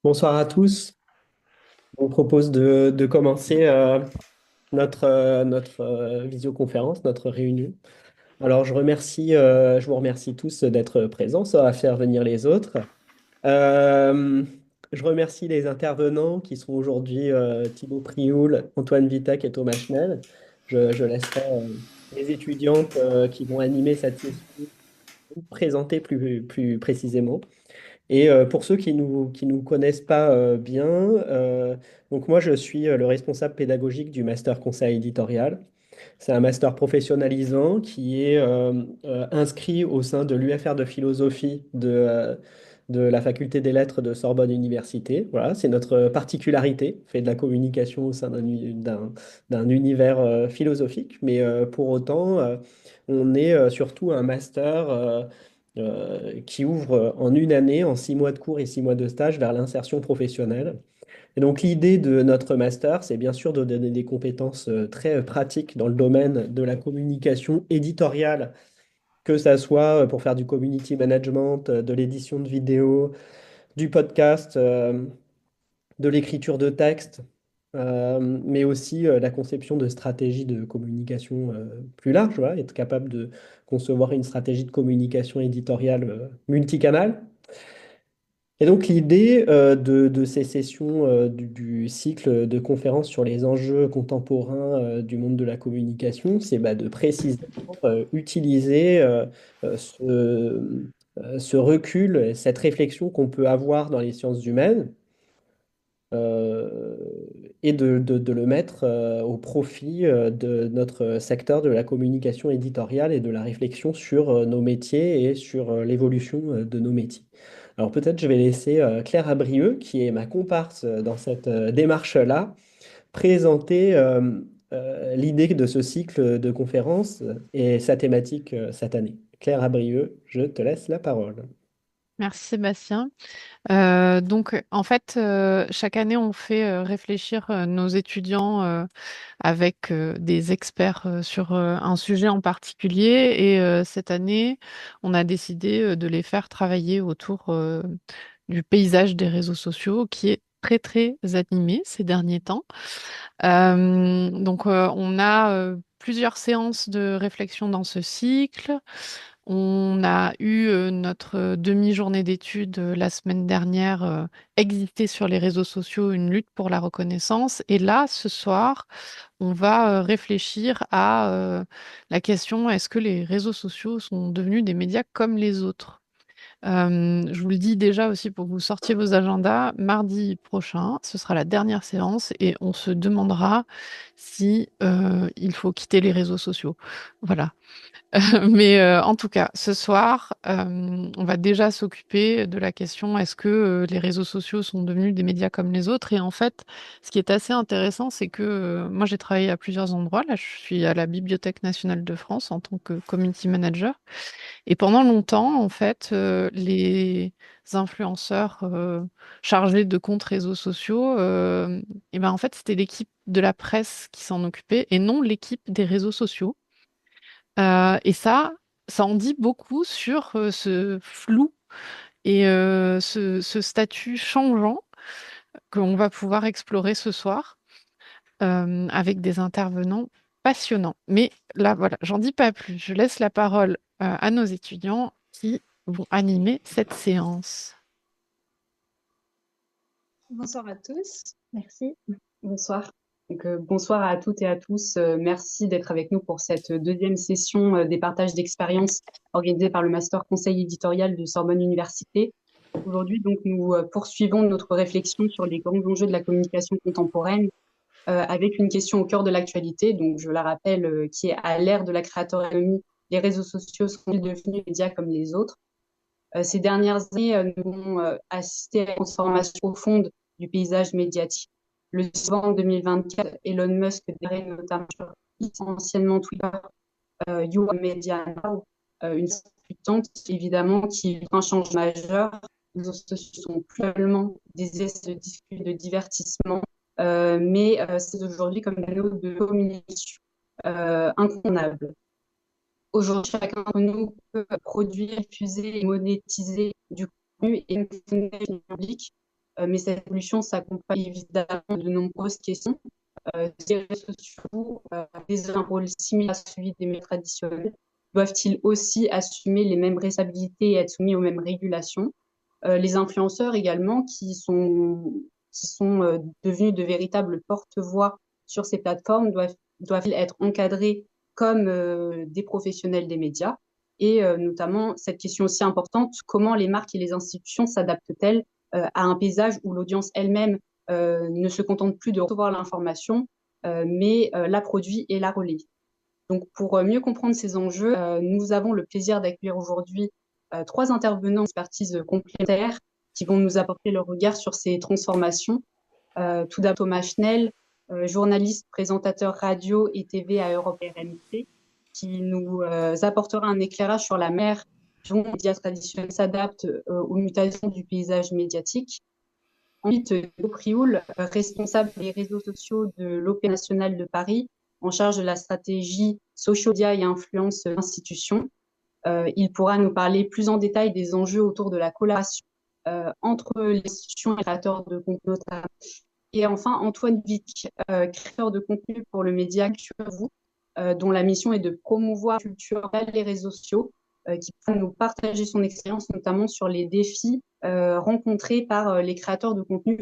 Bonsoir à tous. On propose de commencer notre visioconférence, notre réunion. Alors, je vous remercie tous d'être présents. Ça va faire venir les autres. Euh, je remercie les intervenants qui sont aujourd'hui Thibaut Prioul, Antoine Vitac et Thomas Schnell. Je laisserai les étudiantes qui vont animer cette session vous présenter plus précisément. Et pour ceux qui nous connaissent pas bien, donc moi je suis le responsable pédagogique du master conseil éditorial. C'est un master professionnalisant qui est inscrit au sein de l'UFR de philosophie de la faculté des lettres de Sorbonne Université. Voilà, c'est notre particularité, on fait de la communication au sein d'un univers philosophique, mais pour autant, on est surtout un master qui ouvre en une année, en 6 mois de cours et 6 mois de stage, vers l'insertion professionnelle. Et donc l'idée de notre master, c'est bien sûr de donner des compétences très pratiques dans le domaine de la communication éditoriale, que ça soit pour faire du community management, de l'édition de vidéos, du podcast, de l'écriture de texte, mais aussi la conception de stratégies de communication plus larges, voilà, être capable de concevoir une stratégie de communication éditoriale multicanale. Et donc l'idée de ces sessions du cycle de conférences sur les enjeux contemporains du monde de la communication, c'est bah, de précisément utiliser ce recul, cette réflexion qu'on peut avoir dans les sciences humaines euh, et de le mettre au profit de notre secteur de la communication éditoriale et de la réflexion sur nos métiers et sur l'évolution de nos métiers. Alors peut-être je vais laisser Claire Abrieux, qui est ma comparse dans cette démarche-là, présenter l'idée de ce cycle de conférences et sa thématique cette année. Claire Abrieux, je te laisse la parole. Merci Sébastien. En fait, chaque année, on fait réfléchir nos étudiants avec des experts sur un sujet en particulier. Et cette année, on a décidé de les faire travailler autour du paysage des réseaux sociaux qui est très, très animé ces derniers temps. On a plusieurs séances de réflexion dans ce cycle. On a eu notre demi-journée d'études la semaine dernière, Exister sur les réseaux sociaux, une lutte pour la reconnaissance. Et là, ce soir, on va réfléchir à la question, est-ce que les réseaux sociaux sont devenus des médias comme les autres? Je vous le dis déjà aussi pour que vous sortiez vos agendas, mardi prochain, ce sera la dernière séance et on se demandera si il faut quitter les réseaux sociaux. Voilà. En tout cas, ce soir, on va déjà s'occuper de la question est-ce que les réseaux sociaux sont devenus des médias comme les autres? Et en fait, ce qui est assez intéressant, c'est que moi, j'ai travaillé à plusieurs endroits. Là, je suis à la Bibliothèque nationale de France en tant que community manager. Et pendant longtemps, en fait, les influenceurs chargés de comptes réseaux sociaux, et ben, en fait, c'était l'équipe de la presse qui s'en occupait et non l'équipe des réseaux sociaux. Ça en dit beaucoup sur ce flou et ce statut changeant qu'on va pouvoir explorer ce soir avec des intervenants passionnants. Mais là, voilà, j'en dis pas plus. Je laisse la parole à nos étudiants qui vont animer cette séance. Bonsoir à tous. Merci. Bonsoir. Bonsoir à toutes et à tous. Merci d'être avec nous pour cette deuxième session des partages d'expériences organisée par le Master Conseil éditorial de Sorbonne Université. Aujourd'hui, donc, nous poursuivons notre réflexion sur les grands enjeux de la communication contemporaine avec une question au cœur de l'actualité. Donc, je la rappelle, qui est à l'ère de la créatorie, les réseaux sociaux sont-ils devenus des médias comme les autres? Ces dernières années, nous avons assisté à la transformation profonde du paysage médiatique. Le 6 novembre 2024, Elon Musk déclarait notamment sur anciennement Twitter, You are Media Now, une discutante évidemment qui est un changement majeur. Les réseaux sociaux sont plus seulement des espaces de divertissement, mais c'est aujourd'hui comme un canaux de communication incontournable. Aujourd'hui, chacun d'entre nous peut produire, diffuser et monétiser du contenu et une public. mais cette évolution s'accompagne évidemment de nombreuses questions. Les réseaux sociaux ont un rôle similaire à celui des médias traditionnels. Doivent-ils aussi assumer les mêmes responsabilités et être soumis aux mêmes régulations? Les influenceurs également, qui sont devenus de véritables porte-voix sur ces plateformes, doivent être encadrés comme des professionnels des médias. Et notamment, cette question aussi importante, comment les marques et les institutions s'adaptent-elles à un paysage où l'audience elle-même ne se contente plus de recevoir l'information, mais la produit et la relaie. Donc, pour mieux comprendre ces enjeux, nous avons le plaisir d'accueillir aujourd'hui trois intervenants d'expertise complémentaires qui vont nous apporter leur regard sur ces transformations. Tout d'abord, Thomas Schnell, journaliste, présentateur radio et TV à Europe RMC, qui nous apportera un éclairage sur la mer dont les médias traditionnels s'adaptent aux mutations du paysage médiatique. Ensuite, Hugo Prioul, responsable des réseaux sociaux de l'Opéra national de Paris, en charge de la stratégie social media et influence institutions. Il pourra nous parler plus en détail des enjeux autour de la collaboration entre les institutions et les créateurs de contenu notamment. Et enfin, Antoine Vic, créateur de contenu pour le média Culture Vous, dont la mission est de promouvoir la culture via les réseaux sociaux, qui pourra nous partager son expérience, notamment sur les défis rencontrés par les créateurs de contenu